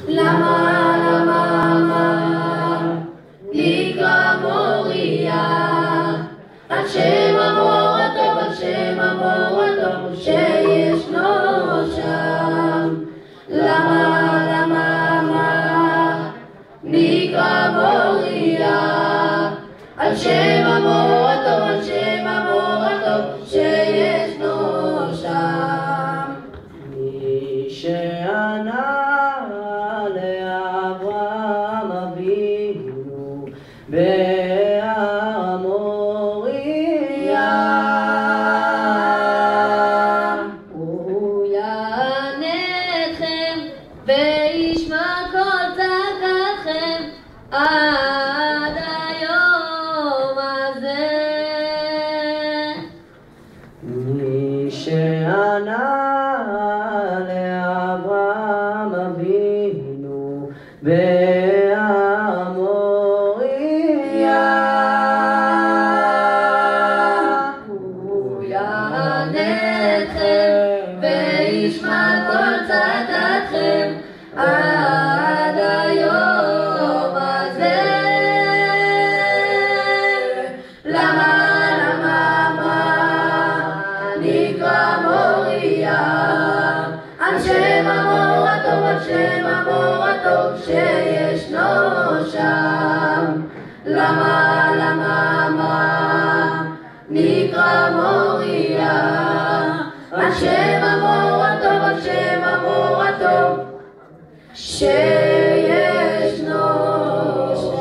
למה, נקרא מוריה, על שם המור הטוב, על שם המור הטוב שישנו שם. למה, נקרא מוריה, על שם המור הטוב, על שם המור הטוב שישנו שם. מי שענה לאברהם אבינו בהר מוריה, הוא יענה אתכם וישמע כל צעקתכם עד היום הזה. מי שענה לאברהם אבינו בהר מוריה, הוא יענה אתכם וישמע כל צעקתכם עד היום הזה. למה, נקרא מוריה, על שם המור הטוב, על שם המור הטוב שישנו שם. למה, נקרא מוריה, על שם המור הטוב, על שם המור הטוב שישנו שם.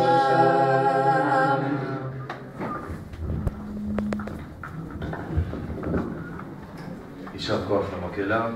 יישר כוח למקהלה.